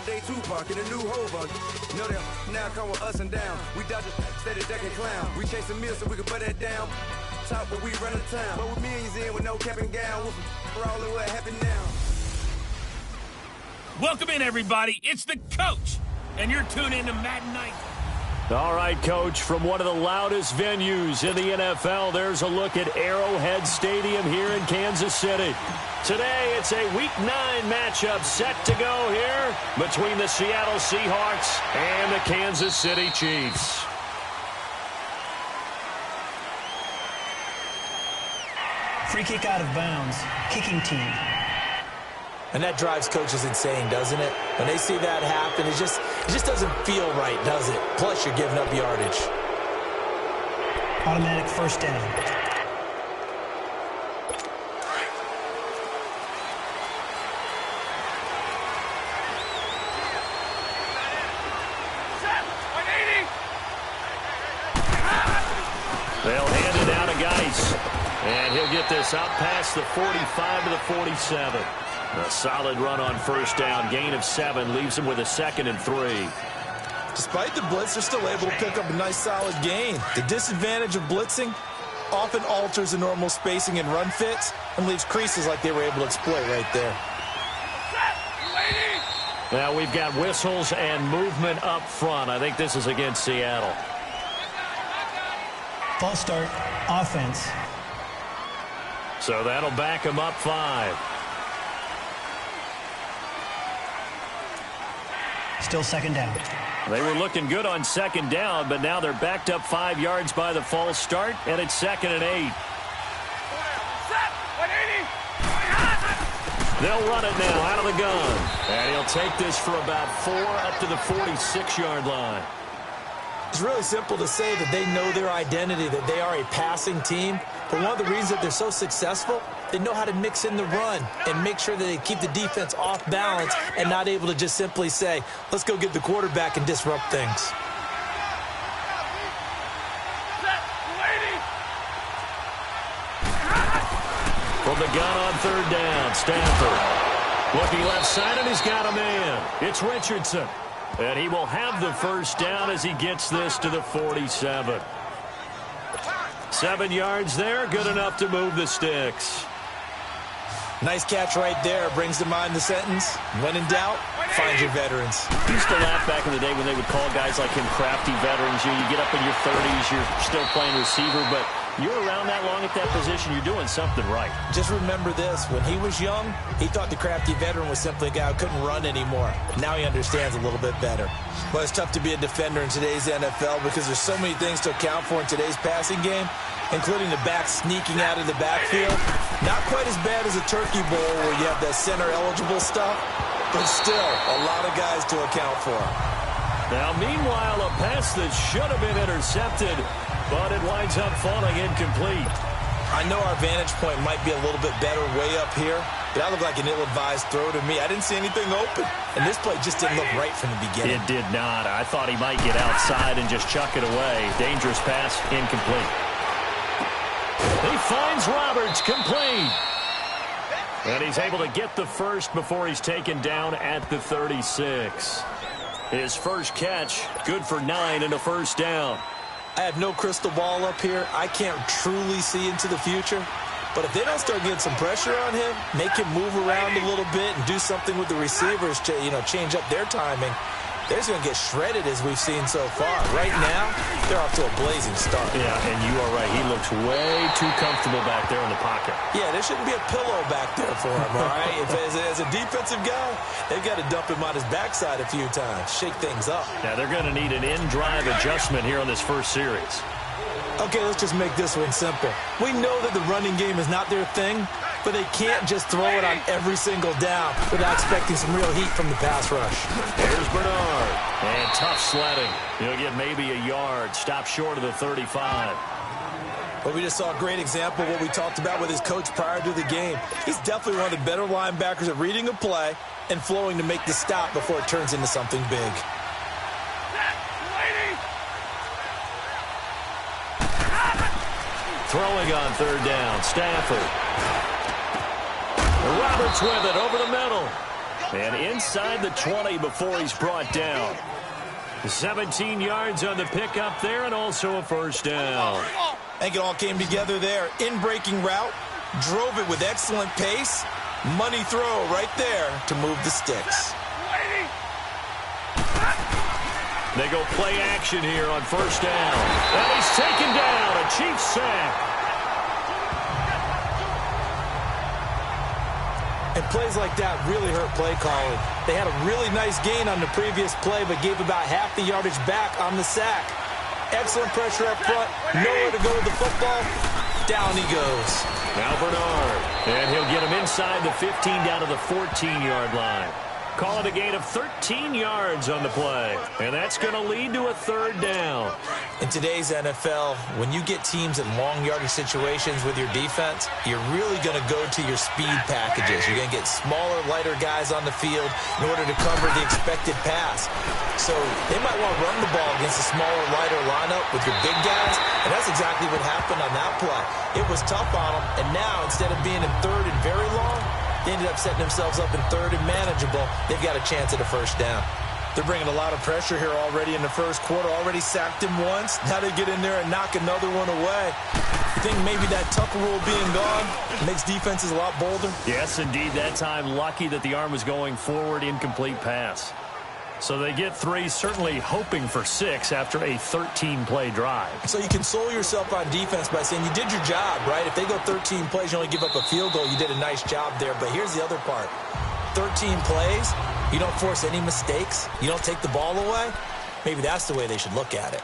modern day Tupac in a new Hova. Know them now come with us and down. We dodge a steady duck and clown. We chase a meal so we can put that down. Top but we run the town. But with millions in with no cap and gown. We're all in what happened now. Welcome in, everybody. It's the coach, and you're tuned in to Madden Night. All right, Coach, from one of the loudest venues in the NFL, there's a look at Arrowhead Stadium here in Kansas City. Today, it's a Week 9 matchup set to go here between the Seattle Seahawks and the Kansas City Chiefs. Free kick out of bounds. Kicking team. And that drives coaches insane, doesn't it? When they see that happen, it just doesn't feel right, does it? Plus, you're giving up yardage. Automatic first down. They'll hand it out to Geis. And he'll get this out past the 45 to the 47. A solid run on first down. Gain of 7 leaves him with a 2nd and 3. Despite the blitz, they're still able to pick up a nice solid gain. The disadvantage of blitzing often alters the normal spacing and run fits and leaves creases like they were able to exploit right there. Now we've got whistles and movement up front. I think this is against Seattle. False start. Offense. So that'll back him up 5. Still second down. They were looking good on second down, but now they're backed up 5 yards by the false start, and it's 2nd and 8. They'll run it now out of the gun. And he'll take this for about 4 up to the 46-yard line. It's really simple to say that they know their identity, that they are a passing team. But one of the reasons that they're so successful, they know how to mix in the run and make sure that they keep the defense off balance and not able to just simply say, let's go get the quarterback and disrupt things. From the gun on third down, Stafford. Looking left side, and he's got a man. It's Richardson. And he will have the first down as he gets this to the 47. 7 yards there, good enough to move the sticks. Nice catch right there. Brings to mind the sentence, when in doubt, find your veterans. I used to laugh back in the day when they would call guys like him crafty veterans. You get up in your 30s, you're still playing receiver, but you're around that long at that position, you're doing something right. Just remember this. When he was young, he thought the crafty veteran was simply a guy who couldn't run anymore. Now he understands a little bit better. But it's tough to be a defender in today's NFL because there's so many things to account for in today's passing game, including the back sneaking out of the backfield. Not quite as bad as a turkey bowl where you have that center-eligible stuff, but still a lot of guys to account for. Now, meanwhile, a pass that should have been intercepted, but it winds up falling incomplete. I know our vantage point might be a little bit better way up here, but that looked like an ill-advised throw to me. I didn't see anything open, and this play just didn't look right from the beginning. It did not. I thought he might get outside and just chuck it away. Dangerous pass, incomplete. He finds Roberts, complete. And he's able to get the first before he's taken down at the 36. His first catch, good for 9 and a first down. I have no crystal ball up here. I can't truly see into the future. But if they don't start getting some pressure on him, make him move around a little bit and do something with the receivers to, change up their timing, they're just going to get shredded as we've seen so far. Right now, they're off to a blazing start. Yeah, and you are right. He looks way too comfortable back there in the pocket. Yeah, there shouldn't be a pillow back there for him, all right? As a defensive guy, they've got to dump him on his backside a few times, shake things up. Now, they're going to need an in-drive adjustment here on this first series. Okay, let's just make this one simple. We know that the running game is not their thing, but they can't just throw it on every single down without expecting some real heat from the pass rush. Here's Bernard. And tough sledding. He'll get maybe a yard. Stop short of the 35. But we just saw a great example of what we talked about with his coach prior to the game. He's definitely one of the better linebackers at reading a play and flowing to make the stop before it turns into something big. Throwing on third down, Stafford. Roberts with it over the middle. And inside the 20 before he's brought down. 17 yards on the pickup there and also a first down. I think it all came together there. In-breaking route, drove it with excellent pace. Money throw right there to move the sticks. They go play action here on first down. And he's taken down, a Chiefs sack. And plays like that really hurt play calling. They had a really nice gain on the previous play, but gave about half the yardage back on the sack. Excellent pressure up front. Nowhere to go with the football. Down he goes. Now Bernard. And he'll get him inside the 15 down to the 14-yard line. Call it a gain of 13 yards on the play. And that's going to lead to a third down. In today's NFL, when you get teams in long yardage situations with your defense, you're really going to go to your speed packages. You're going to get smaller, lighter guys on the field in order to cover the expected pass. So they might want to run the ball against a smaller, lighter lineup with your big guys, and that's exactly what happened on that play. It was tough on them, and now instead of being in third and very long, they ended up setting themselves up in third and manageable. They've got a chance at a first down. They're bringing a lot of pressure here already in the first quarter. Already sacked him once. Now they get in there and knock another one away. You think maybe that Tucker rule being gone makes defenses a lot bolder? Yes, indeed. That time, lucky that the arm was going forward, incomplete pass. So they get 3, certainly hoping for 6 after a 13-play drive. So you console yourself on defense by saying you did your job, right? If they go 13 plays, you only give up a field goal, you did a nice job there. But here's the other part. 13 plays, you don't force any mistakes, you don't take the ball away. Maybe that's the way they should look at it.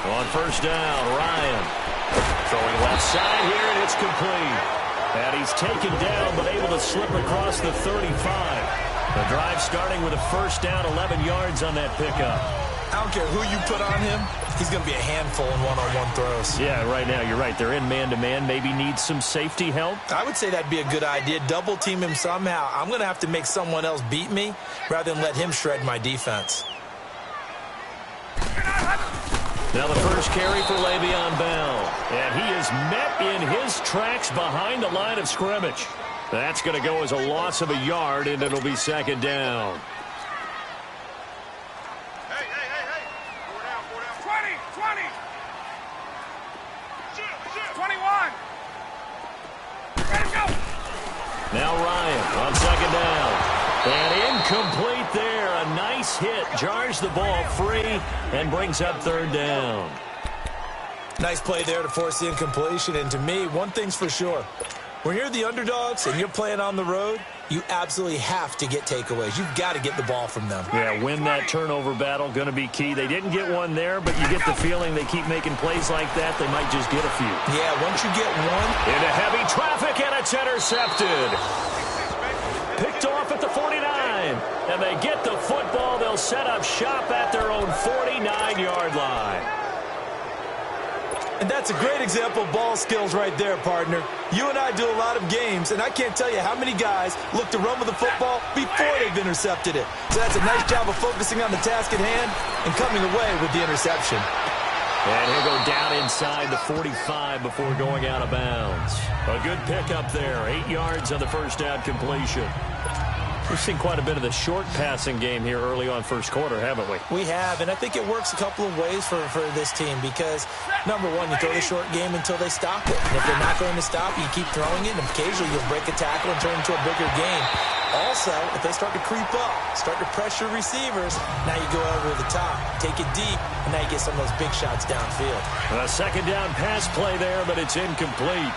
On first down, Ryan. Throwing left side here, and it's complete. And he's taken down, but able to slip across the 35. The drive starting with a first down, 11 yards on that pickup. I don't care who you put on him. He's going to be a handful in one-on-one throws. Yeah, right now, you're right. They're in man-to-man. Maybe needs some safety help. I would say that'd be a good idea. Double team him somehow. I'm going to have to make someone else beat me rather than let him shred my defense. Now the first carry for Le'Veon Bell. And he is met in his tracks behind the line of scrimmage. That's going to go as a loss of a yard, and it'll be second down. Hey. 20. 21. Ready to go. Now Ryan on second down. And incomplete there. A nice hit. Jars the ball free and brings up third down. Nice play there to force the incompletion. And to me, one thing's for sure. When you're the underdogs and you're playing on the road, you absolutely have to get takeaways. You've got to get the ball from them. Yeah, win that turnover battle. Going to be key. They didn't get one there, but you get the feeling they keep making plays like that. They might just get a few. Yeah, once you get one. Into heavy traffic, and it's intercepted. Picked off at the 49. And they get the football. They'll set up shop at their own 49-yard line. And that's a great example of ball skills right there, partner. You and I do a lot of games, and I can't tell you how many guys look to run with the football before they've intercepted it. So that's a nice job of focusing on the task at hand and coming away with the interception. And he'll go down inside the 45 before going out of bounds. A good pickup there. 8 yards on the first down completion. We've seen quite a bit of the short passing game here early on first quarter, haven't we? We have, and I think it works a couple of ways for this team because, number one, you throw the short game until they stop it. And if they're not going to stop, you keep throwing it, and occasionally you'll break a tackle and turn it into a bigger game. Also, if they start to creep up, start to pressure receivers, now you go over the top, take it deep, and now you get some of those big shots downfield. A second down pass play there, but it's incomplete.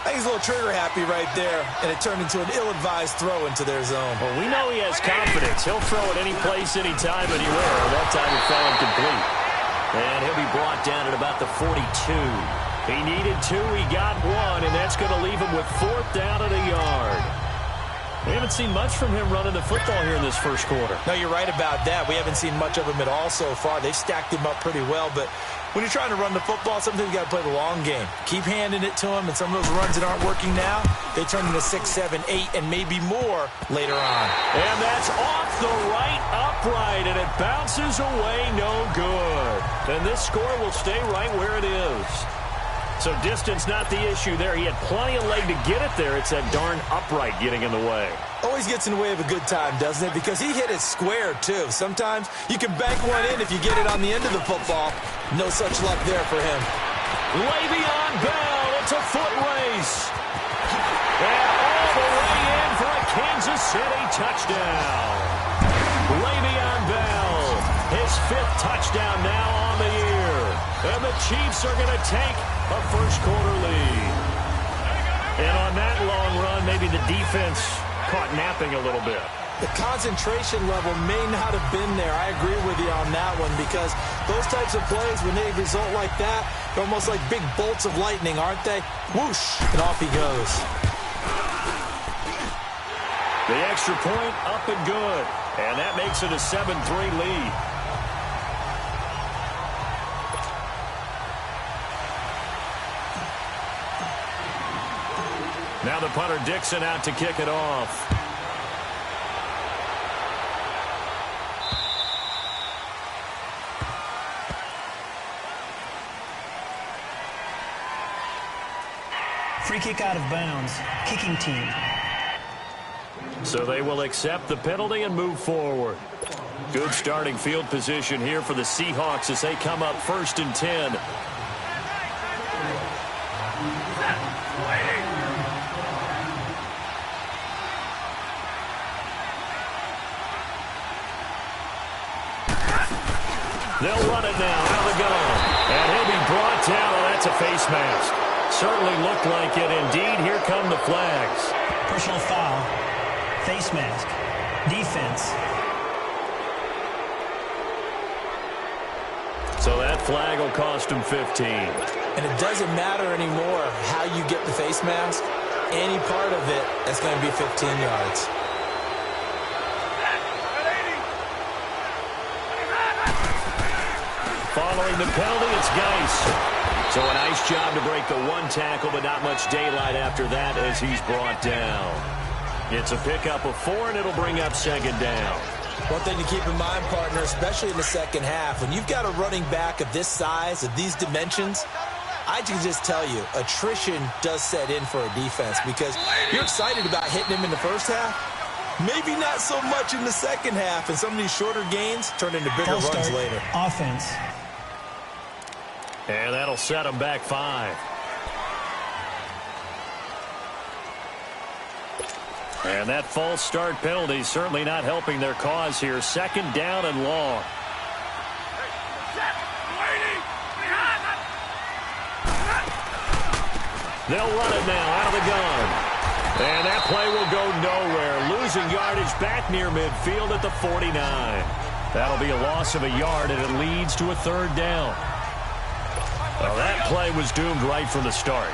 I think he's a little trigger happy right there, and it turned into an ill-advised throw into their zone. Well, we know he has confidence. He'll throw it any place, anytime, anywhere. That time it fell incomplete. And he'll be brought down at about the 42. He needed 2, he got 1, and that's going to leave him with 4th down at a yard. We haven't haven't seen much from him running the football here in this first quarter. No, you're right about that. We haven't seen much of him at all so far. They've stacked him up pretty well, but when you're trying to run the football, sometimes you got to play the long game. Keep handing it to him, and some of those runs that aren't working now, they turn into 6, 7, 8, and maybe more later on. And that's off the right upright, and it bounces away no good. And this score will stay right where it is. So distance not the issue there. He had plenty of leg to get it there. It's that darn upright getting in the way. Always gets in the way of a good time, doesn't it? Because he hit it square, too. Sometimes you can bank one in if you get it on the end of the football. No such luck there for him. Le'Veon Bell, it's a foot race. And all the way in for a Kansas City touchdown. Le'Veon Bell, his 5th touchdown now on the year. And the Chiefs are going to take a first-quarter lead. And on that long run, maybe the defense caught napping a little bit. The concentration level may not have been there. I agree with you on that one because those types of plays, when they result like that, they're almost like big bolts of lightning, aren't they? Whoosh, and off he goes. The extra point up and good. And that makes it a 7-3 lead. Now the punter Dixon out to kick it off. Free kick out of bounds. Kicking team. So they will accept the penalty and move forward. Good starting field position here for the Seahawks as they come up 1st and 10. They'll run it now out of the gun. And he'll be brought down. Oh, that's a face mask. Certainly looked like it. Indeed, here come the flags. Personal foul. Face mask. Defense. So that flag will cost him 15. And it doesn't matter anymore how you get the face mask. Any part of it, that's going to be 15 yards. Following the penalty, it's Geis. So a nice job to break the one tackle, but not much daylight after that as he's brought down. It's a pickup of 4, and it'll bring up 2nd down. One thing to keep in mind, partner, especially in the second half, when you've got a running back of this size, of these dimensions, I can just tell you, attrition does set in for a defense because you're excited about hitting him in the first half. Maybe not so much in the second half, and some of these shorter gains turn into bigger runs later. Offense. And that'll set them back 5. And that false start penalty certainly not helping their cause here. 2nd down and long. They'll run it now out of the gun. And that play will go nowhere. Losing yardage back near midfield at the 49. That'll be a loss of a yard, and it leads to a 3rd down. Well, that play was doomed right from the start.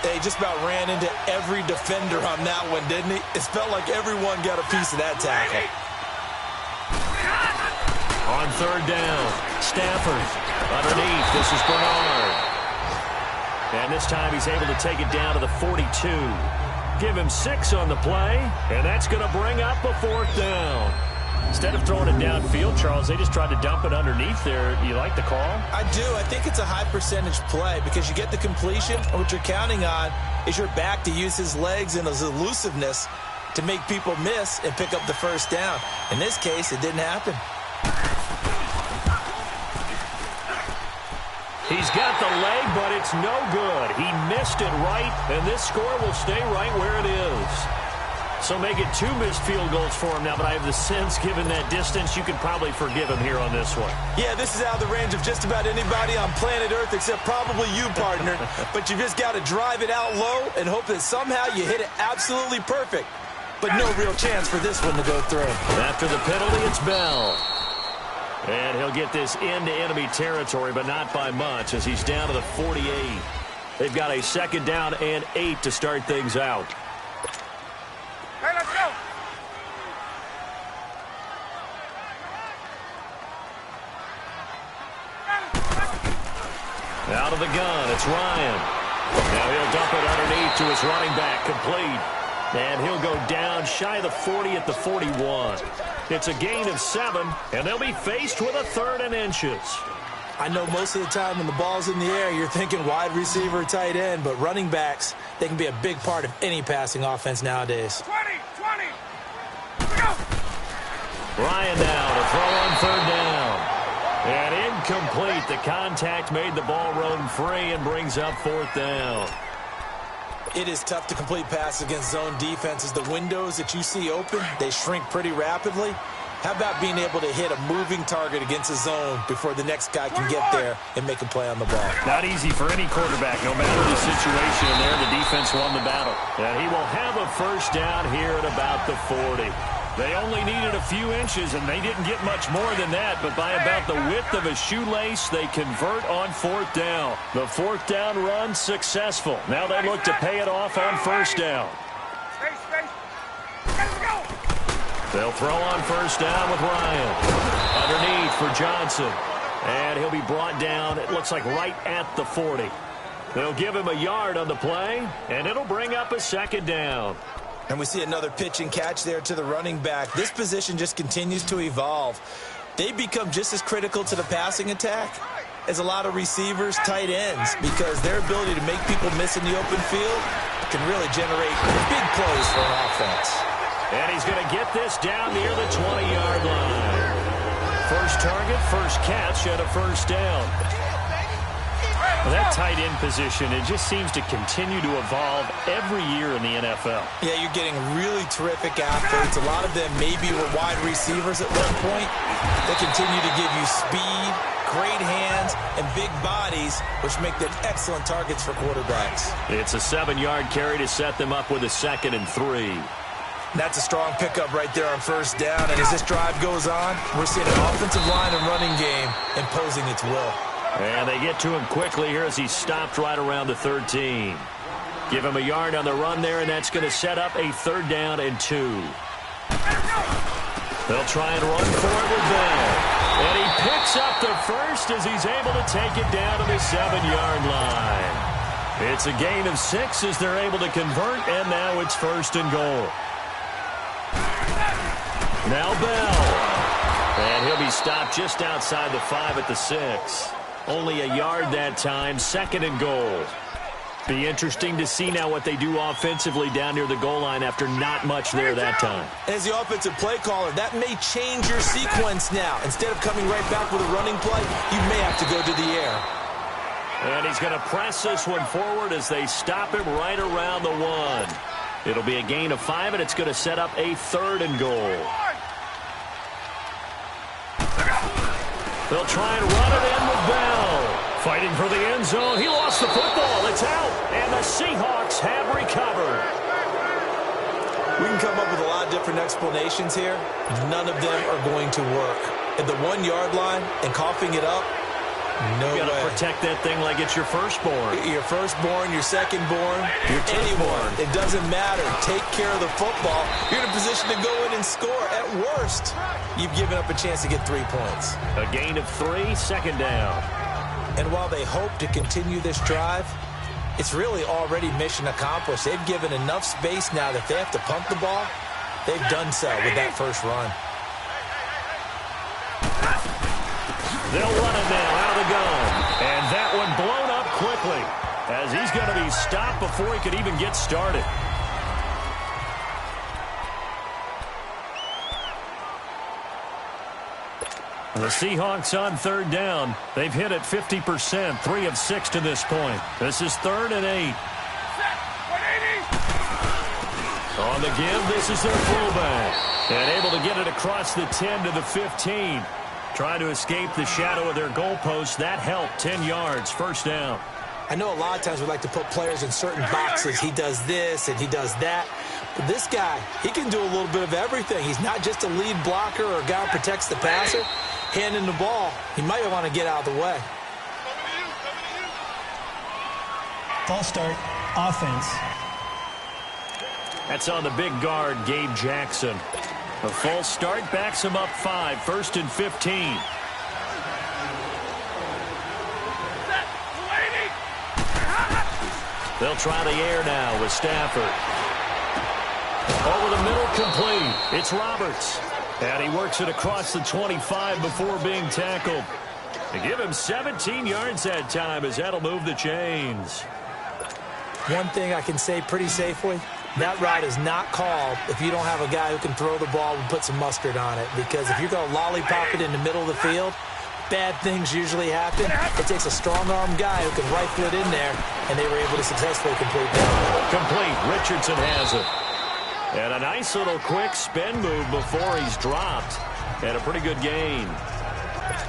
They just about ran into every defender on that one, didn't he? It felt like everyone got a piece of that tackle. On 3rd down, Stafford underneath. This is Bernard. And this time he's able to take it down to the 42. Give him 6 on the play, and that's going to bring up a 4th down. Instead of throwing it downfield, Charles, they just tried to dump it underneath there. You like the call? I do. I think it's a high percentage play because you get the completion, and what you're counting on is your back to use his legs and his elusiveness to make people miss and pick up the 1st down. In this case, it didn't happen. He's got the leg, but it's no good. He missed it right, and this score will stay right where it is. So make it 2 missed field goals for him now, but I have the sense, given that distance, you could probably forgive him here on this one. Yeah, this is out of the range of just about anybody on planet Earth except probably you, partner. But you just got to drive it out low and hope that somehow you hit it absolutely perfect. But no real chance for this one to go through. After the penalty, it's Bell. And he'll get this into enemy territory, but not by much as he's down to the 48. They've got a 2nd down and 8 to start things out. Hey, let's go. Out of the gun, it's Ryan. Now he'll dump it underneath to his running back, complete. And he'll go down shy of the 40 at the 41. It's a gain of 7, and they'll be faced with a 3rd and inches. I know most of the time when the ball's in the air, you're thinking wide receiver, tight end, but running backs, they can be a big part of any passing offense nowadays. 20, go! Ryan now to throw on 3rd down. And incomplete. The contact made the ball roam free and brings up 4th down. It is tough to complete passes against zone defenses. The windows that you see open, they shrink pretty rapidly. How about being able to hit a moving target against a zone before the next guy can get there and make a play on the ball? Not easy for any quarterback, no matter the situation. And there, the defense won the battle. And he will have a 1st down here at about the 40. They only needed a few inches, and they didn't get much more than that. But by about the width of a shoelace, they convert on 4th down. The 4th down run successful. Now they look to pay it off on 1st down. They'll throw on 1st down with Ryan. Underneath for Johnson. And he'll be brought down, it looks like right at the 40. They'll give him a yard on the play, and it'll bring up a 2nd down. And we see another pitch and catch there to the running back. This position just continues to evolve. They become just as critical to the passing attack as a lot of receivers, tight ends, because their ability to make people miss in the open field can really generate big plays for an offense. And he's going to get this down near the 20-yard line. First target, first catch, and a 1st down. Well, that tight end position, it just seems to continue to evolve every year in the NFL. Yeah, you're getting really terrific athletes. A lot of them maybe were wide receivers at one point. They continue to give you speed, great hands, and big bodies, which make them excellent targets for quarterbacks. It's a 7-yard carry to set them up with a 2nd and 3. That's a strong pickup right there on 1st down. And as this drive goes on, we're seeing an offensive line and running game imposing its will. And they get to him quickly here as he stopped right around the 13. Give him a yard on the run there, and that's going to set up a 3rd down and 2. They'll try and run for it with Bell. And he picks up the 1st as he's able to take it down to the 7-yard line. It's a gain of 6 as they're able to convert, and now it's 1st and goal. Now Bell. And he'll be stopped just outside the 5 at the 6. Only a yard that time, 2nd and goal. Be interesting to see now what they do offensively down near the goal line after not much there that time. As the offensive play caller, that may change your sequence now. Instead of coming right back with a running play, you may have to go to the air. And he's going to press this one forward as they stop him right around the 1. It'll be a gain of 5, and it's going to set up a 3rd and goal. They'll try and run it in with Bell. Fighting for the end zone. He lost the football. It's out. And the Seahawks have recovered. We can come up with a lot of different explanations here. None of them are going to work. At the 1-yard line and coughing it up, no way. You got to protect that thing like it's your firstborn. Your firstborn, your secondborn, anyone. It doesn't matter. Take care of the football. You're in a position to go in and score. At worst, you've given up a chance to get 3 points. A gain of 3, 2nd down. And while they hope to continue this drive, it's really already mission accomplished. They've given enough space now that if they have to pump the ball, they've done so with that first run. They'll run it now out of the gun. And that one blown up quickly as he's going to be stopped before he could even get started. The Seahawks on 3rd down. They've hit it 50%, 3 of 6 to this point. This is 3rd and 8. On the give, this is their fullback. And able to get it across the 10 to the 15. Trying to escape the shadow of their goalpost. That helped. 10 yards, 1st down. I know a lot of times we like to put players in certain boxes. He does this and he does that. But this guy, he can do a little bit of everything. He's not just a lead blocker or a guy who protects the passer. Handing the ball, he might want to get out of the way. False start, offense. That's on the big guard, Gabe Jackson. A false start backs him up 5, 1st and 15. They'll try the air now with Stafford. Over the middle, complete. It's Roberts. And he works it across the 25 before being tackled. They give him 17 yards that time as that'll move the chains. One thing I can say pretty safely, that route is not called if you don't have a guy who can throw the ball and put some mustard on it. Because if you're going to lollipop it in the middle of the field, bad things usually happen. It takes a strong-arm guy who can rifle it in there, and they were able to successfully complete that. Complete. Richardson has it. And a nice little quick spin move before he's dropped. And a pretty good gain.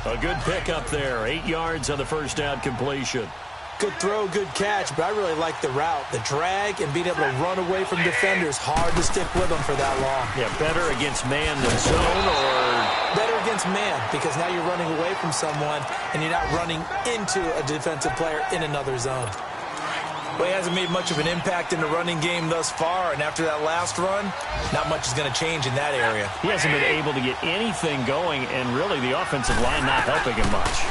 A good pickup there. 8 yards on the first down completion. Good throw, good catch, but I really like the route. The drag and being able to run away from defenders, hard to stick with them for that long. Yeah, better against man than zone, or better against man, because now you're running away from someone and you're not running into a defensive player in another zone. Well, he hasn't made much of an impact in the running game thus far, and after that last run, not much is going to change in that area. He hasn't been able to get anything going, and really the offensive line not helping him much.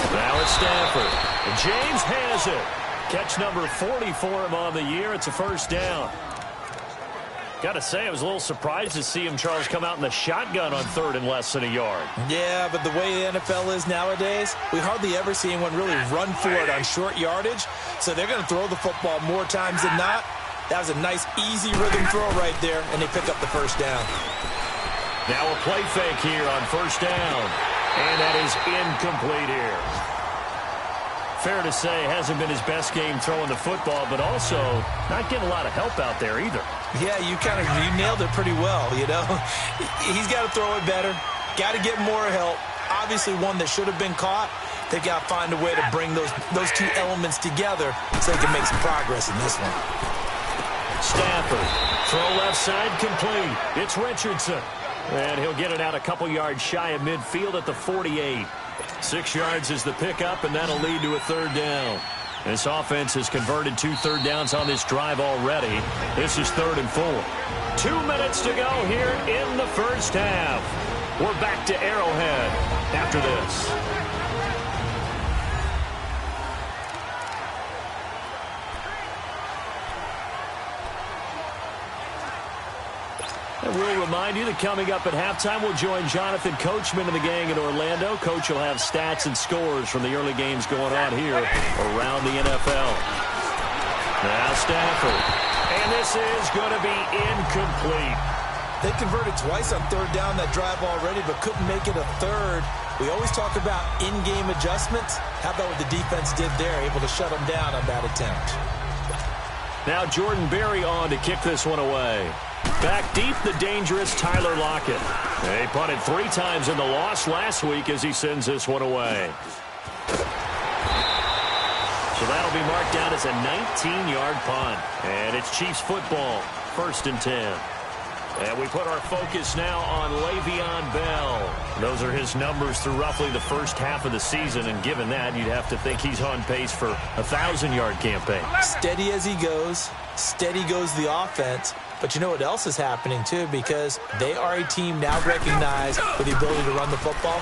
Now it's Stafford. James has it. Catch number 40 for him on the year. It's a first down. Got to say, I was a little surprised to see him, Charles, come out in the shotgun on third and less than a yard. Yeah, but the way the NFL is nowadays, we hardly ever see anyone really run for it on short yardage. So they're going to throw the football more times than not. That was a nice, easy rhythm throw right there, and they pick up the first down. Now a play fake here on first down. And that is incomplete here. Fair to say, hasn't been his best game throwing the football, but also not getting a lot of help out there either. Yeah, you nailed it pretty well, you know. He's got to throw it better. Got to get more help. Obviously one that should have been caught. They've got to find a way to bring those two elements together so they can make some progress in this one. Stafford, throw left side, complete. It's Richardson. And he'll get it out a couple yards shy of midfield at the 48. 6 yards is the pickup, and that'll lead to a third down. This offense has converted 2 third downs on this drive already. This is 3rd and 4. 2 minutes to go here in the first half. We're back to Arrowhead after this. And we'll remind you that coming up at halftime, we'll join Jonathan Coachman and the gang in Orlando. Coach will have stats and scores from the early games going on here around the NFL. Now Stafford. And this is going to be incomplete. They converted twice on third down that drive already, but couldn't make it a third. We always talk about in-game adjustments. How about what the defense did there, able to shut them down on that attempt. Now Jordan Berry on to kick this one away. Back deep, the dangerous Tyler Lockett. They punted 3 times in the loss last week as he sends this one away. So that'll be marked down as a 19-yard punt. And it's Chiefs football, 1st and 10. And we put our focus now on Le'Veon Bell. Those are his numbers through roughly the first half of the season, and given that, you'd have to think he's on pace for a 1,000-yard campaign. Steady as he goes. Steady goes the offense. But you know what else is happening, too, because they are a team now recognized for the ability to run the football.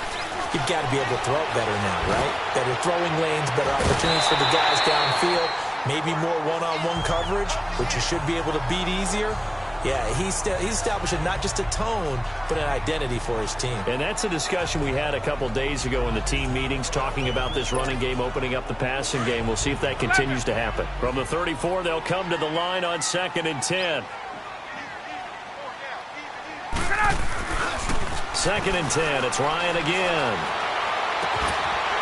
You've got to be able to throw it better now, right? Better throwing lanes, better opportunities for the guys downfield, maybe more one-on-one coverage, which you should be able to beat easier. Yeah, he's establishing not just a tone, but an identity for his team. And that's a discussion we had a couple days ago in the team meetings, talking about this running game, opening up the passing game. We'll see if that continues to happen. From the 34, they'll come to the line on 2nd and 10. 2nd and 10, it's Ryan again.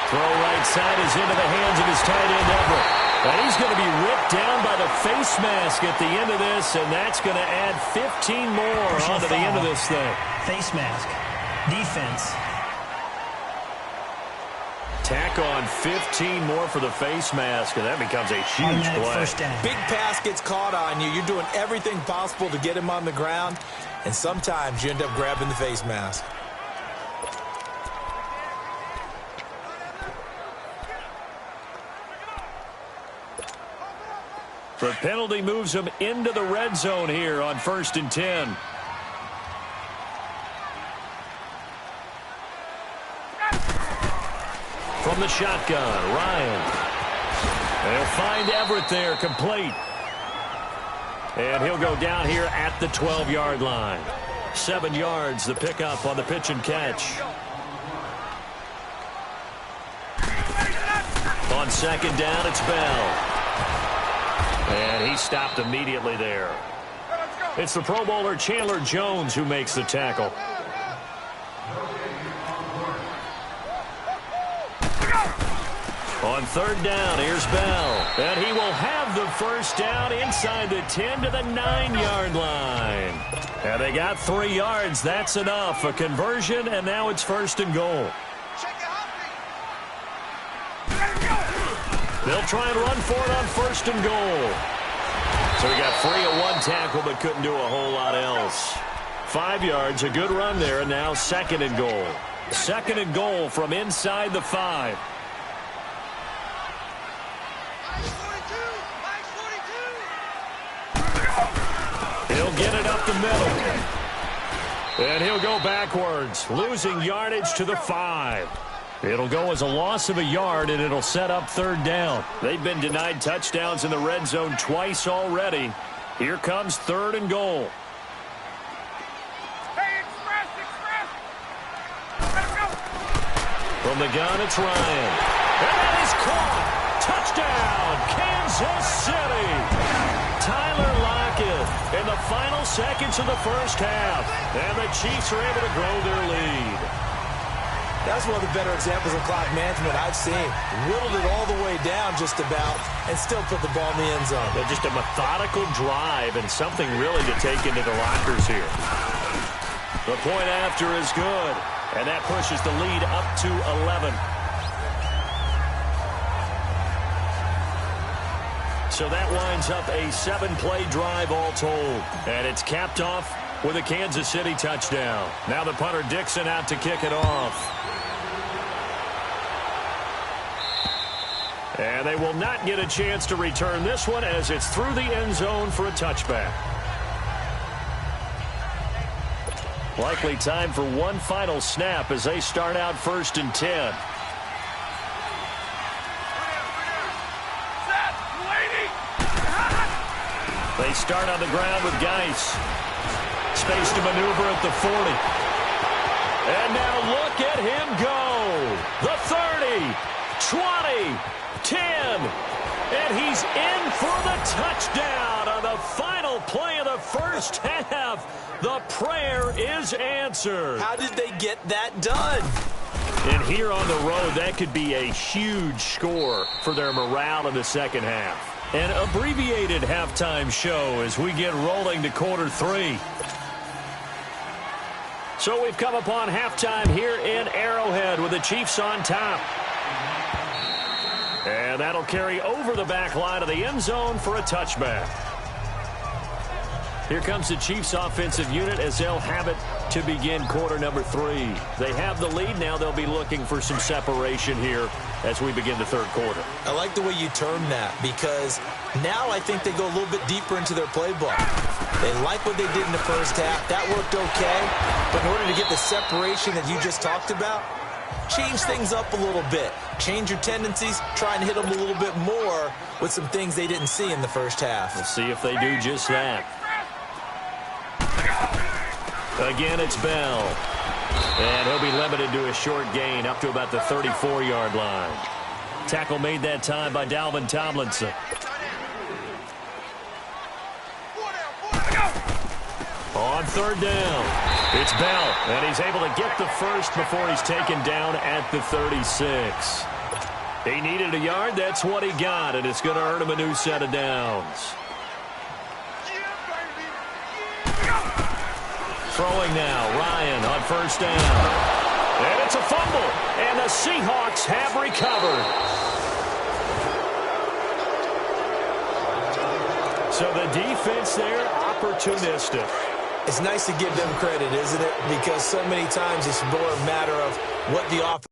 Throw right side is into the hands of his tight end, Everett. And he's going to be ripped down by the face mask at the end of this, and that's going to add 15 more onto the end of this thing. Face mask. Defense. Tack on 15 more for the face mask, and that becomes a huge play. First down. Big pass gets caught on you. You're doing everything possible to get him on the ground, and sometimes you end up grabbing the face mask. The penalty moves him into the red zone here on 1st and 10. From the shotgun, Ryan. They'll find Everett there, complete. And he'll go down here at the 12-yard line. 7 yards, the pickup on the pitch and catch. On second down, it's Bell. And he stopped immediately there. It's the Pro Bowler Chandler Jones who makes the tackle. On third down, here's Bell. And he will have the first down inside the 10 to the 9-yard line. And they got 3 yards. That's enough. A conversion, and now it's first and goal. They'll try and run for it on first and goal. So he got free of one tackle but couldn't do a whole lot else. 5 yards, a good run there, and now second and goal. Second and goal from inside the 5. He'll get it up the middle. And he'll go backwards, losing yardage to the 5. It'll go as a loss of a yard, and it'll set up third down. They've been denied touchdowns in the red zone twice already. Here comes third and goal. Hey, express! Let him go! From the gun, it's Ryan. And that is caught. Touchdown, Kansas City. Tyler Lockett in the final seconds of the first half. And the Chiefs are able to grow their lead. That's one of the better examples of clock management I've seen. Whittled it all the way down just about and still put the ball in the end zone. Yeah, just a methodical drive and something really to take into the lockers here. The point after is good, and that pushes the lead up to 11. So that winds up a 7-play drive all told. And it's capped off with a Kansas City touchdown. Now the punter Dixon out to kick it off. And they will not get a chance to return this one as it's through the end zone for a touchback. Likely time for one final snap as they start out first and 10. They start on the ground with Geis. Space to maneuver at the 40. And now look at him go. The 30, 20, 10. And he's in for the touchdown on the final play of the first half. The prayer is answered. How did they get that done? And here on the road, that could be a huge score for their morale in the second half. An abbreviated halftime show as we get rolling to quarter 3. So we've come upon halftime here in Arrowhead with the Chiefs on top. And that'll carry over the back line of the end zone for a touchback. Here comes the Chiefs offensive unit as they'll have it to begin quarter number 3. They have the lead. Now they'll be looking for some separation here as we begin the third quarter. I like the way you term that because now I think they go a little bit deeper into their playbook. They like what they did in the first half. That worked okay. But in order to get the separation that you just talked about, change things up a little bit. Change your tendencies. Try and hit them a little bit more with some things they didn't see in the first half. We'll see if they do just that. Again, it's Bell. And he'll be limited to a short gain up to about the 34-yard line. Tackle made that time by Dalvin Tomlinson. On third down, it's Bell. And he's able to get the first before he's taken down at the 36. He needed a yard. That's what he got. And it's going to earn him a new set of downs. Throwing now, Ryan on first down. And it's a fumble, and the Seahawks have recovered. So the defense there, opportunistic. It's nice to give them credit, isn't it? Because so many times it's more a matter of what the offense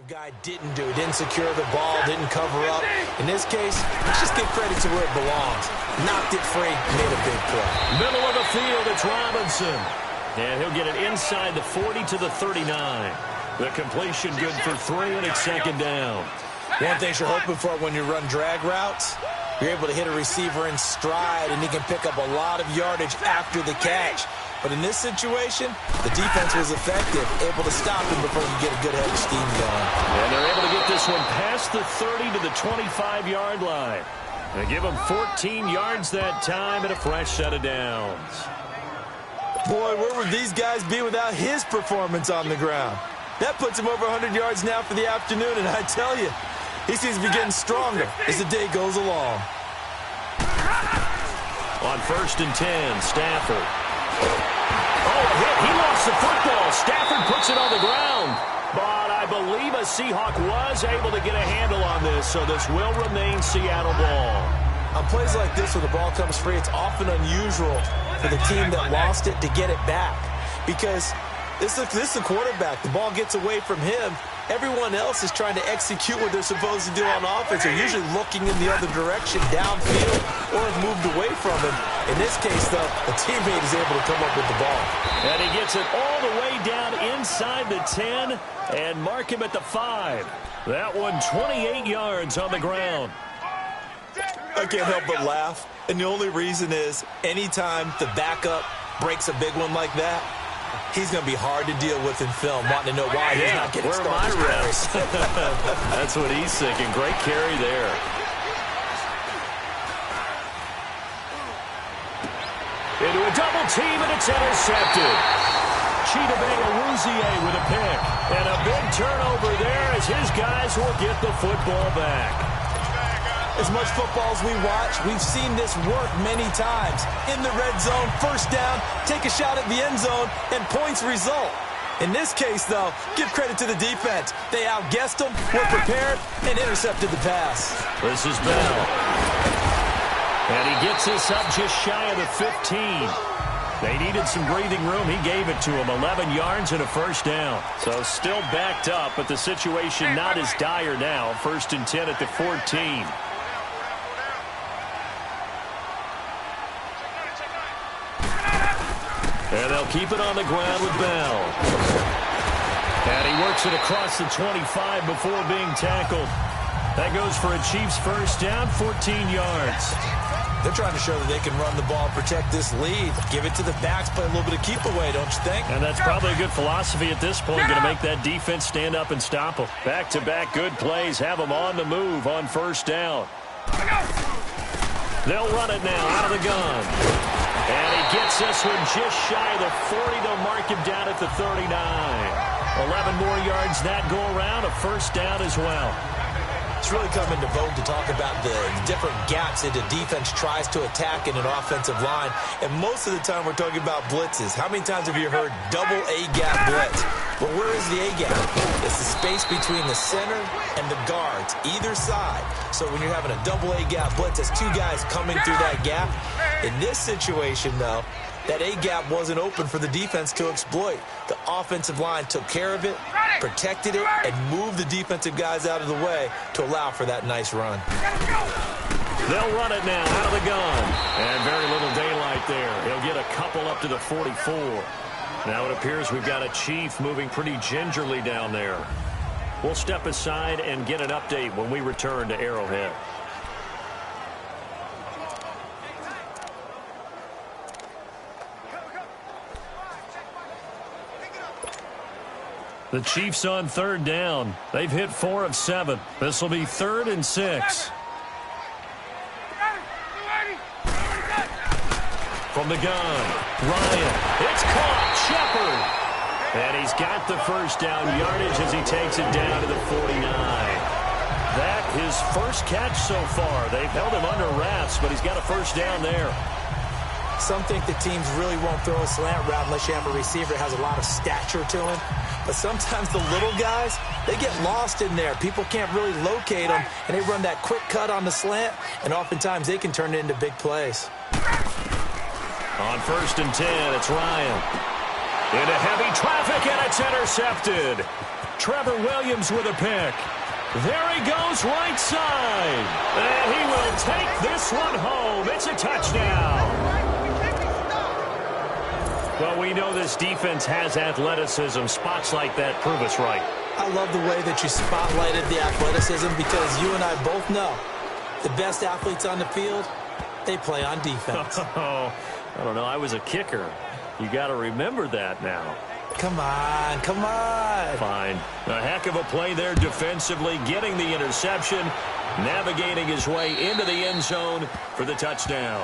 guy didn't do. Didn't secure the ball, didn't cover up. In this case, let's just give credit to where it belongs. Knocked it free, made a big play. Middle of the field, it's Robinson. And he'll get it inside the 40 to the 39. The completion good for 3, and it's second down. One thing you're hoping for when you run drag routes, you're able to hit a receiver in stride, and he can pick up a lot of yardage after the catch. But in this situation, the defense was effective, able to stop him before he could get a good head of steam going. And they're able to get this one past the 30 to the 25-yard line. They give him 14 yards that time and a fresh set of downs. Boy, where would these guys be without his performance on the ground? That puts him over 100 yards now for the afternoon, and I tell you, he seems to be getting stronger as the day goes along. On 1st and 10, Stafford. Oh, a hit. He lost the football. Stafford puts it on the ground. But I believe a Seahawk was able to get a handle on this, so this will remain Seattle ball. On plays like this, when the ball comes free, it's often unusual for the team that lost it to get it back. Because this is the quarterback. The ball gets away from him. Everyone else is trying to execute what they're supposed to do on offense. They're usually looking in the other direction, downfield, or have moved away from him. In this case, though, a teammate is able to come up with the ball. And he gets it all the way down inside the 10 and mark him at the 5. That one 28 yards on the ground. I can't help but laugh. And the only reason is anytime the backup breaks a big one like that, he's going to be hard to deal with in film, wanting to know why he's not getting started. Where are my reps? That's what he's thinking. Great carry there. Into a double team, and it's intercepted. Chidobe with a pick. And a big turnover there as his guys will get the football back. As much football as we watch, we've seen this work many times. In the red zone, first down, take a shot at the end zone, and points result. In this case, though, give credit to the defense. They outguessed them, were prepared, and intercepted the pass. This is Bell. And he gets us up just shy of the 15. They needed some breathing room. He gave it to him. 11 yards and a first down. So still backed up, but the situation not as dire now. 1st and 10 at the 14. And they'll keep it on the ground with Bell. And he works it across the 25 before being tackled. That goes for a Chiefs first down, 14 yards. They're trying to show that they can run the ball, protect this lead. Give it to the backs, play a little bit of keep away, don't you think? And that's probably a good philosophy at this point. Going to make that defense stand up and stop them. Back-to-back good plays. Have them on the move on first down. They'll run it now out of the gun. And he gets this one just shy of the 40. They'll mark him down at the 39. 11 more yards that go around. A first down as well. It's really come into vogue to talk about the different gaps that the defense tries to attack in an offensive line. And most of the time we're talking about blitzes. How many times have you heard double A-gap blitz? Well, where is the A-gap? It's the space between the center and the guards, either side. So when you're having a double A-gap blitz, that's two guys coming through that gap. In this situation, though, that A-gap wasn't open for the defense to exploit. The offensive line took care of it, protected it, and moved the defensive guys out of the way to allow for that nice run. They'll run it now out of the gun. And very little daylight there. He'll get a couple up to the 44. Now it appears we've got a Chief moving pretty gingerly down there. We'll step aside and get an update when we return to Arrowhead. The Chiefs on third down. They've hit 4 of 7. This will be 3rd and 6. From the gun, Ryan. It's caught. Shepard. And he's got the first down yardage as he takes it down to the 49. That his first catch so far. They've held him under wraps, but he's got a first down there. Some think the teams really won't throw a slant route unless you have a receiver that has a lot of stature to him. But sometimes the little guys, they get lost in there. People can't really locate them, and they run that quick cut on the slant, and oftentimes they can turn it into big plays. On 1st and 10, it's Ryan. Into heavy traffic, and it's intercepted. Trevor Williams with a pick. There he goes right side. And he will take this one home. It's a touchdown. Well, we know this defense has athleticism. Spots like that prove us right. I love the way that you spotlighted the athleticism because you and I both know the best athletes on the field, they play on defense. Oh, I don't know. I was a kicker. You got to remember that now. Come on, come on. Fine. A heck of a play there defensively, getting the interception, navigating his way into the end zone for the touchdown.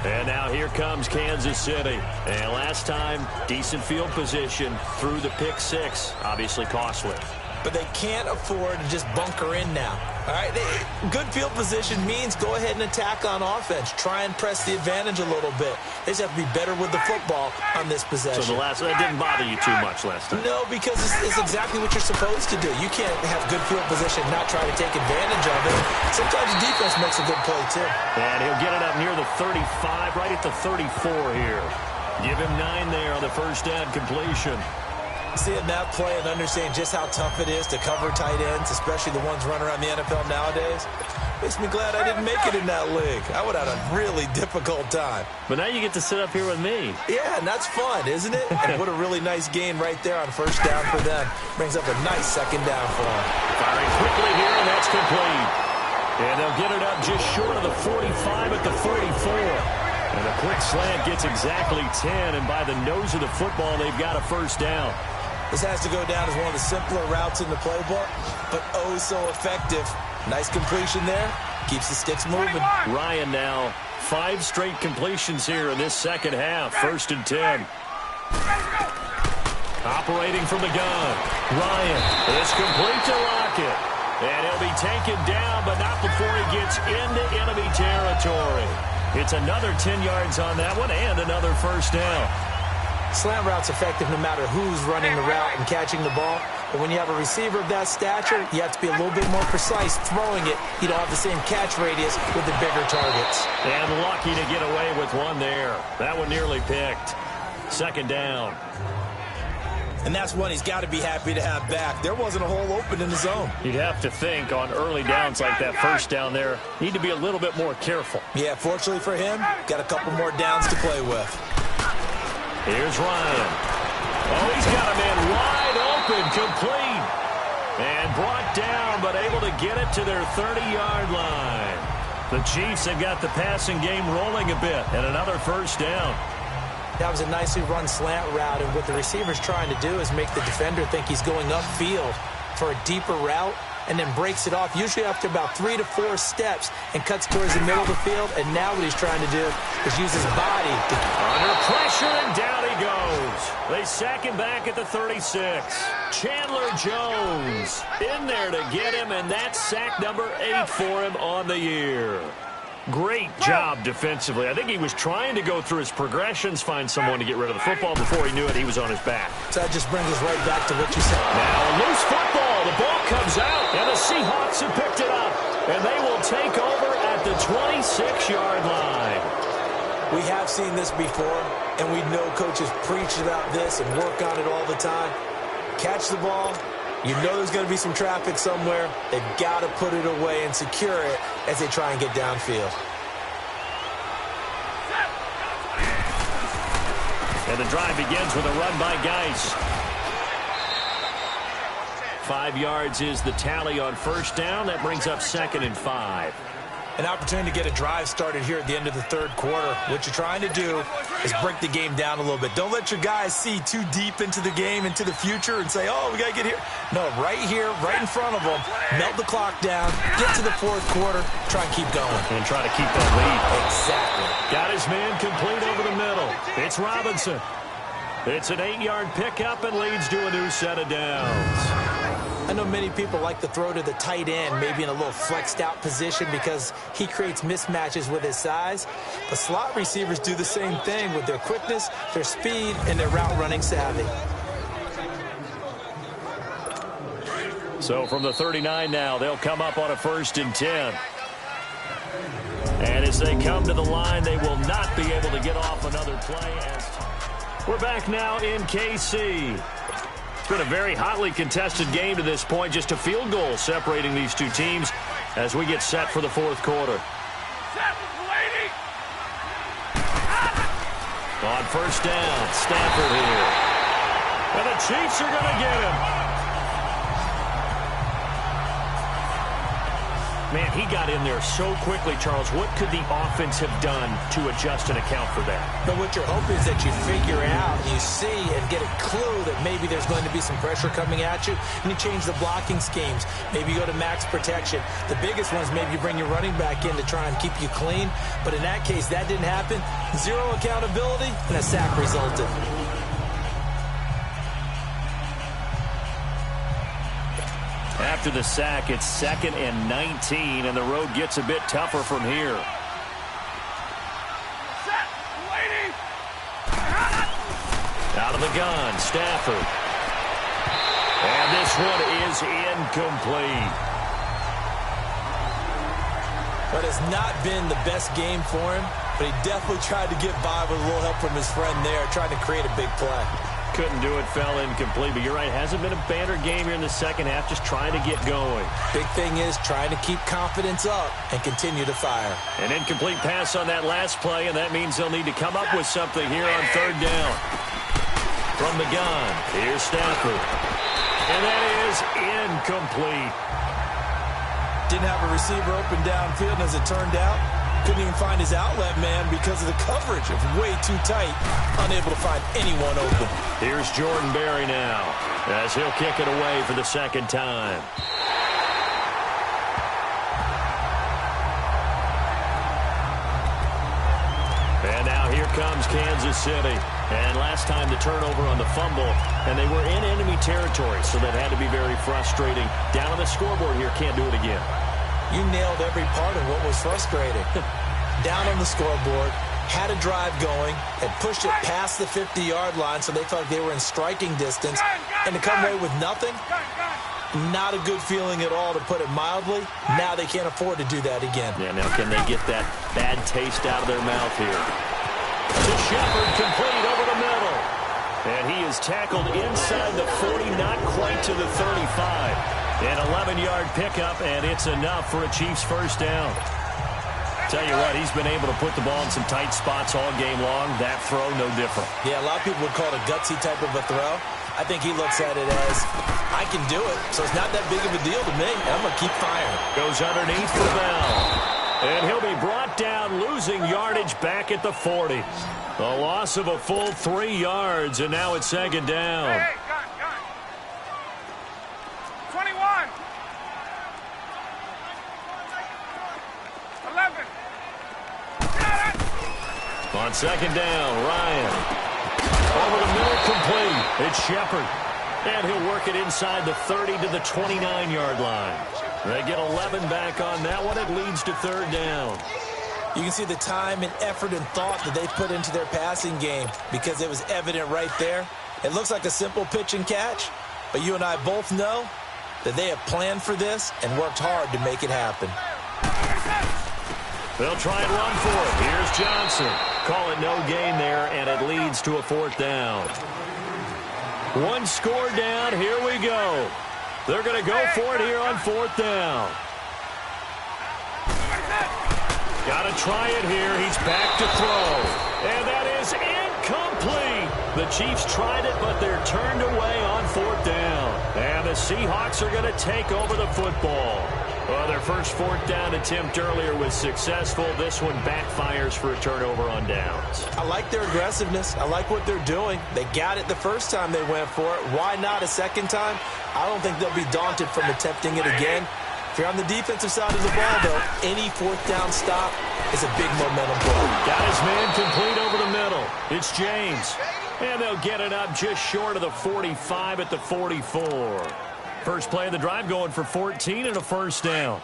And now here comes Kansas City. And last time, decent field position through the pick six. Obviously costly. But they can't afford to just bunker in now. All right, good field position means go ahead and attack on offense. Try and press the advantage a little bit. They just have to be better with the football on this possession. So that didn't bother you too much last time? No, because it's exactly what you're supposed to do. You can't have good field position and not try to take advantage of it. Sometimes the defense makes a good play, too. And he'll get it up near the 35, right at the 34 here. Give him 9 there on the first down completion. Seeing that play and understanding just how tough it is to cover tight ends, especially the ones running around the NFL nowadays, makes me glad I didn't make it in that league. I would have had a really difficult time. But now you get to sit up here with me. Yeah, and that's fun, isn't it? And what a really nice gain right there on first down for them. Brings up a nice second down for them. Firing quickly here, and that's complete. And they'll get it up just short of the 45 at the 44. And a quick slant gets exactly 10, and by the nose of the football, they've got a first down. This has to go down as one of the simpler routes in the playbook, but oh so effective. Nice completion there. Keeps the sticks moving. Ryan now, 5 straight completions here in this second half. 1st and 10. Operating from the gun. Ryan is complete to Lockett. And he'll be taken down, but not before he gets into enemy territory. It's another 10 yards on that one and another first down. Slant route's effective no matter who's running the route and catching the ball. But when you have a receiver of that stature, you have to be a little bit more precise throwing it. You don't have the same catch radius with the bigger targets. And lucky to get away with one there. That one nearly picked. 2nd down. And that's one he's got to be happy to have back. There wasn't a hole open in the zone. You'd have to think on early downs like that first down there, need to be a little bit more careful. Yeah, fortunately for him, got a couple more downs to play with. Here's Ryan. Oh, he's got a man wide open, complete. And brought down, but able to get it to their 30-yard line. The Chiefs have got the passing game rolling a bit, and another first down. That was a nicely run slant route, and what the receiver's trying to do is make the defender think he's going upfield for a deeper route, and then breaks it off, usually after about 3 to 4 steps, and cuts towards the middle of the field. And now what he's trying to do is use his body. Under pressure, and down he goes. They sack him back at the 36. Chandler Jones in there to get him, and that's sack number 8 for him on the year. Great job defensively. I think he was trying to go through his progressions, find someone to get rid of the football. Before he knew it, he was on his back. So that just brings us right back to what you said. Now a loose football. The ball comes out, and the Seahawks have picked it up. And they will take over at the 26-yard line. We have seen this before, and we know coaches preach about this and work on it all the time. Catch the ball. You know there's going to be some traffic somewhere. They've got to put it away and secure it as they try and get downfield. And the drive begins with a run by Geis. 5 yards is the tally on first down. That brings up 2nd and 5. An opportunity to get a drive started here at the end of the 3rd quarter. What you're trying to do is break the game down a little bit. Don't let your guys see too deep into the game, into the future, and say, oh, we got to get here. No, right here, right in front of them. Melt the clock down, get to the 4th quarter, try and keep going. And try to keep that lead. Exactly. Got his man complete over the middle. It's Robinson. It's an 8-yard pickup and leads to a new set of downs. I know many people like to throw to the tight end, maybe in a little flexed out position because he creates mismatches with his size. But slot receivers do the same thing with their quickness, their speed, and their route running savvy. So from the 39 now, they'll come up on a 1st and 10. And as they come to the line, they will not be able to get off another play. We're back now in KC. It's been a very hotly contested game to this point. Just a field goal separating these two teams as we get set for the 4th quarter. On first down, Stafford here. And the Chiefs are going to get him. Man, he got in there so quickly, Charles. What could the offense have done to adjust and account for that? But what you're hoping is that you figure out, you see, and get a clue that maybe there's going to be some pressure coming at you, and you change the blocking schemes. Maybe you go to max protection. The biggest one is maybe you bring your running back in to try and keep you clean. But in that case, that didn't happen. Zero accountability, and a sack resulted. After the sack, it's 2nd and 19, and the road gets a bit tougher from here. Out of the gun, Stafford. And this one is incomplete. But it's not been the best game for him, but he definitely tried to get by with a little help from his friend there, trying to create a big play. Couldn't do it, fell incomplete. But you're right, hasn't been a banner game here in the second half, just trying to get going. Big thing is trying to keep confidence up and continue to fire. An incomplete pass on that last play, and that means they'll need to come up with something here on third down. From the gun, here's Stafford. And that is incomplete. Didn't have a receiver open downfield, and as it turned out, couldn't even find his outlet man because of the coverage. It was way too tight. Unable to find anyone open. Here's Jordan Berry now as he'll kick it away for the second time. And now here comes Kansas City. And last time the turnover on the fumble, and they were in enemy territory, so that had to be very frustrating. Down on the scoreboard here, can't do it again. You nailed every part of what was frustrating. Down on the scoreboard, had a drive going, had pushed it past the 50-yard line so they thought they were in striking distance, and to come away with nothing, not a good feeling at all, to put it mildly. Now they can't afford to do that again. Yeah, now can they get that bad taste out of their mouth here? To Shepard, complete over the middle. And he is tackled inside the 40, not quite to the 35. An 11-yard pickup, and it's enough for a Chiefs first down. Tell you what, he's been able to put the ball in some tight spots all game long. That throw, no different. Yeah, a lot of people would call it a gutsy type of a throw. I think he looks at it as, I can do it, so it's not that big of a deal to me. I'm going to keep firing. Goes underneath for Bell. And he'll be brought down, losing yardage back at the 40. A loss of a full 3 yards, and now it's second down. Hey, gun. 21. 11. On second down, Ryan. Over the middle, complete. It's Shepard. And he'll work it inside the 30 to the 29-yard line. They get 11 back on that one. It leads to third down. You can see the time and effort and thought that they put into their passing game because it was evident right there. It looks like a simple pitch and catch, but you and I both know that they have planned for this and worked hard to make it happen. They'll try and run for it. Here's Johnson. Call it no gain there, and it leads to a fourth down. One score down. Here we go. They're going to go for it here on fourth down. Got to try it here. He's back to throw. And that is incomplete. The Chiefs tried it, but they're turned away on fourth down. And the Seahawks are going to take over the football. Well, their first fourth down attempt earlier was successful. This one backfires for a turnover on downs. I like their aggressiveness. I like what they're doing. They got it the first time they went for it. Why not a second time? I don't think they'll be daunted from attempting it again. If you're on the defensive side of the ball, though, any fourth down stop is a big momentum play. Got his man complete over the middle. It's James. And they'll get it up just short of the 45 at the 44. First play of the drive going for 14 and a first down.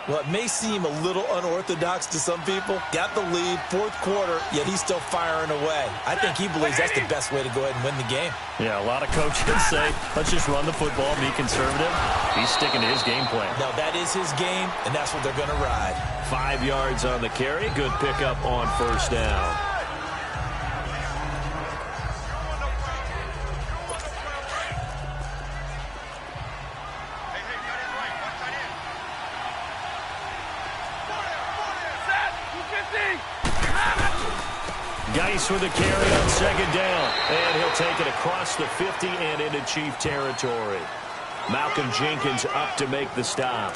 Well, it may seem a little unorthodox to some people. Got the lead, fourth quarter, yet he's still firing away. I think he believes that's the best way to go ahead and win the game. Yeah, a lot of coaches say, let's just run the football, be conservative. He's sticking to his game plan. No, that is his game, and that's what they're going to ride. 5 yards on the carry. Good pickup on first down. Geis with the carry on second down. And he'll take it across the 50 and into Chief territory. Malcolm Jenkins up to make the stop.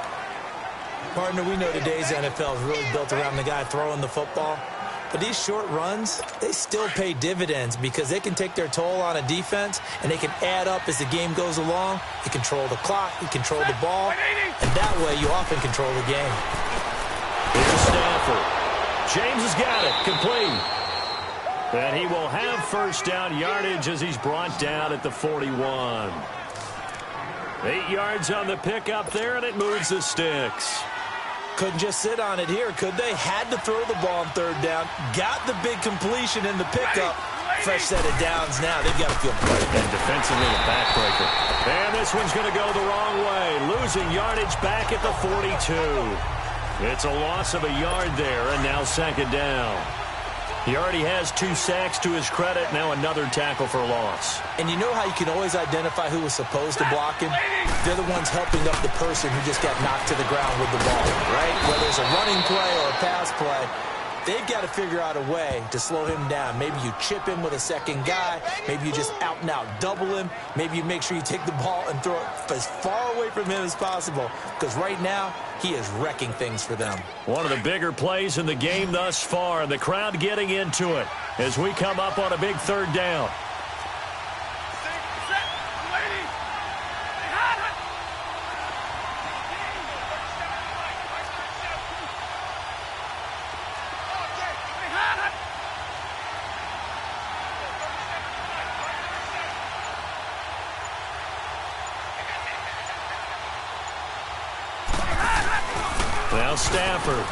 Partner, we know today's NFL is really built around the guy throwing the football. But these short runs, they still pay dividends because they can take their toll on a defense, and they can add up as the game goes along. You control the clock, you control the ball, and that way you often control the game. Here's Stafford. James has got it. Complete. And he will have first down yardage as he's brought down at the 41. 8 yards on the pickup there, and it moves the sticks. Couldn't just sit on it here, could they? Had to throw the ball on third down. Got the big completion in the pickup. Fresh set of downs now. They've got to feel great. And defensively, a backbreaker. And this one's going to go the wrong way. Losing yardage back at the 42. It's a loss of a yard there, and now second down. He already has 2 sacks to his credit. Now another tackle for a loss. And you know how you can always identify who was supposed to block him? They're the ones helping up the person who just got knocked to the ground with the ball, right? Whether it's a running play or a pass play, they've got to figure out a way to slow him down. Maybe you chip him with a second guy. Maybe you just out and out double him. Maybe you make sure you take the ball and throw it as far away from him as possible. Because right now, he is wrecking things for them. One of the bigger plays in the game thus far, and the crowd getting into it as we come up on a big third down. Now Stafford.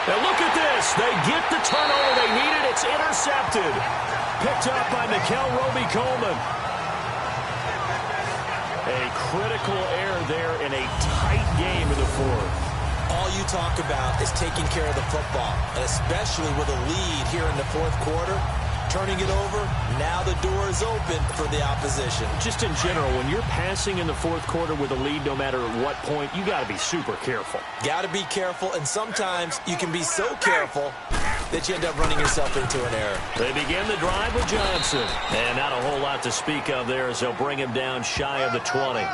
Now look at this. They get the turnover they needed. It's intercepted. Picked up by Mikel Roby-Coleman. A critical error there in a tight game in the fourth. All you talk about is taking care of the football, and especially with a lead here in the fourth quarter. Turning it over, now the door is open for the opposition. Just in general, when you're passing in the fourth quarter with a lead, no matter at what point, you got to be super careful. Got to be careful, and sometimes you can be so careful that you end up running yourself into an error. They begin the drive with Johnson. And not a whole lot to speak of there as they'll bring him down shy of the 20.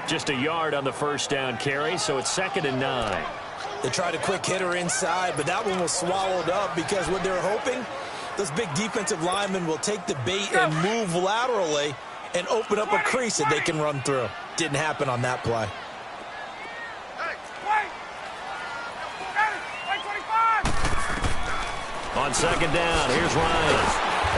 Just a yard on the first down carry, so it's 2nd and 9. They tried a quick hitter inside, but that one was swallowed up because what they're hoping, those big defensive linemen will take the bait and move laterally and open up a crease that they can run through. Didn't happen on that play. On second down, here's Ryan.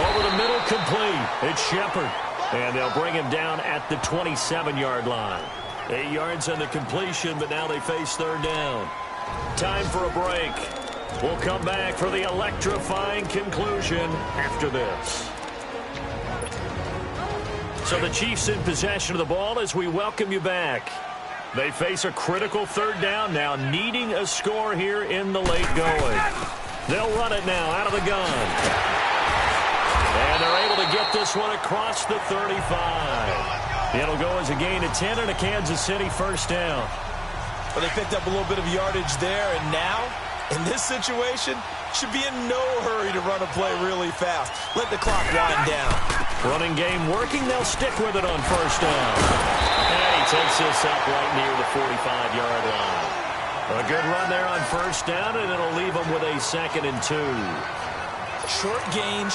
Over the middle, complete. It's Shepard. And they'll bring him down at the 27-yard line. 8 yards on the completion, but now they face third down. Time for a break. We'll come back for the electrifying conclusion after this. So the Chiefs in possession of the ball as we welcome you back. They face a critical third down now, needing a score here in the late going. They'll run it now out of the gun. And they're able to get this one across the 35. It'll go as a gain of 10 and a Kansas City first down. Well, they picked up a little bit of yardage there, and now, in this situation, should be in no hurry to run a play really fast. Let the clock wind down. Running game working. They'll stick with it on first down. And he takes this up right near the 45-yard line. A good run there on first down, and it'll leave them with a 2nd and 2. Short gain,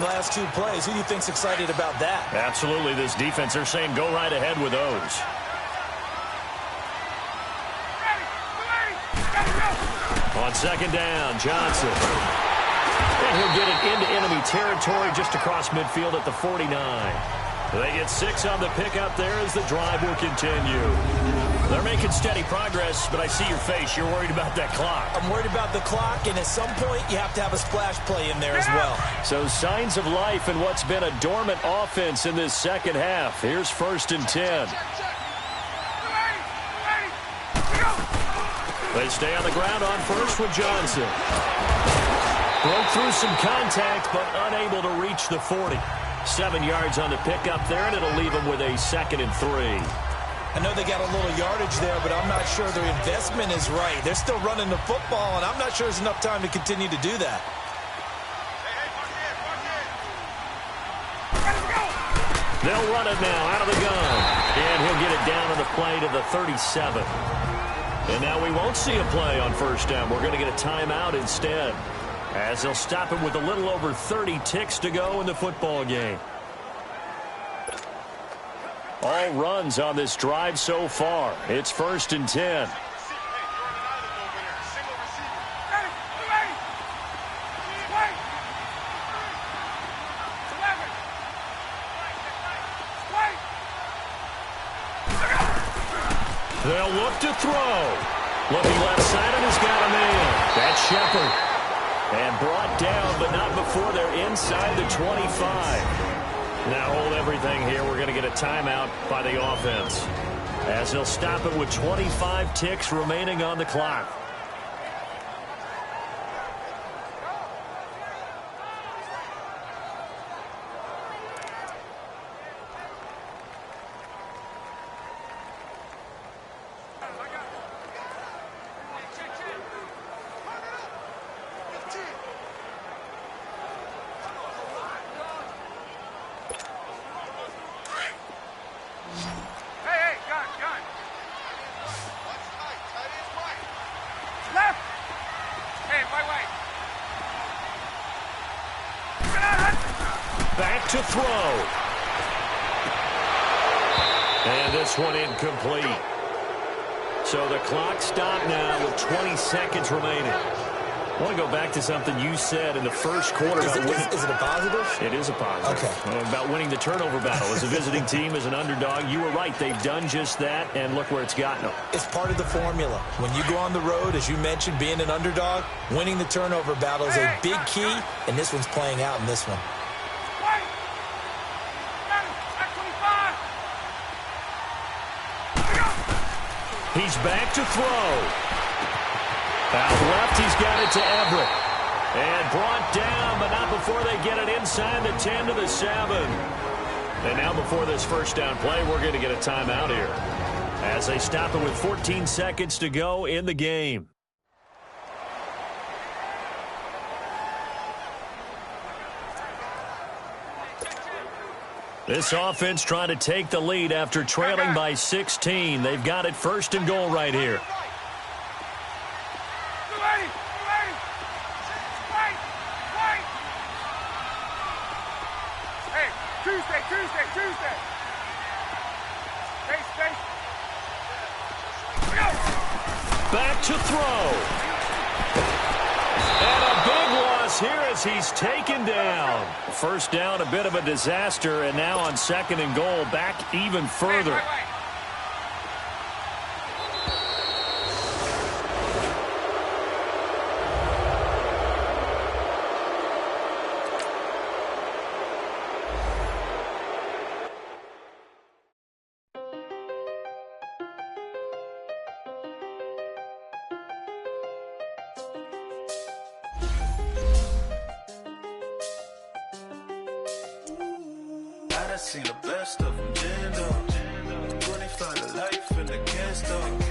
last 2 plays. Who do you think's excited about that? Absolutely. This defense, they're saying go right ahead with those. On second down, Johnson. And he'll get it into enemy territory just across midfield at the 49. They get 6 on the pickup there as the drive will continue. They're making steady progress, but I see your face. You're worried about that clock. I'm worried about the clock, and at some point, you have to have a splash play in there as well. So signs of life in what's been a dormant offense in this second half. Here's 1st and 10. They stay on the ground on first with Johnson. Broke through some contact, but unable to reach the 40. 7 yards on the pickup there, and it'll leave them with a 2nd and 3. I know they got a little yardage there, but I'm not sure their investment is right. They're still running the football, and I'm not sure there's enough time to continue to do that. They'll run it now out of the gun. And he'll get it down on the play to the 37. And now we won't see a play on first down. We're going to get a timeout instead, as they'll stop it with a little over 30 ticks to go in the football game. All runs on this drive so far. It's 1st and 10. They'll look to throw. Looking left side, and has got a man. That's Shepard. And brought down, but not before they're inside the 25. Now hold everything here. We're going to get a timeout by the offense, as they'll stop it with 25 ticks remaining on the clock. Back to throw. And this one incomplete. So the clock stopped now with 20 seconds remaining. I want to go back to something you said in the first quarter. Is it a positive? It is a positive. Okay. About winning the turnover battle. As a visiting team, as an underdog, you were right. They've done just that, and look where it's gotten them. It's part of the formula. When you go on the road, as you mentioned, being an underdog, winning the turnover battle is a big key, and this one's playing out in this one. He's back to throw. Out left, he's got it to Everett. And brought down, but not before they get it inside the 10 to the 7. And now before this first down play, we're going to get a timeout here, as they stop it with 14 seconds to go in the game. This offense trying to take the lead after trailing by 16. They've got it 1st and goal right here. Tuesday. Back to throw. And a big loss here as he's taken down. First down, a bit of a disaster, and now on 2nd and goal, back even further. I seen the best of them, 25 to life and against them.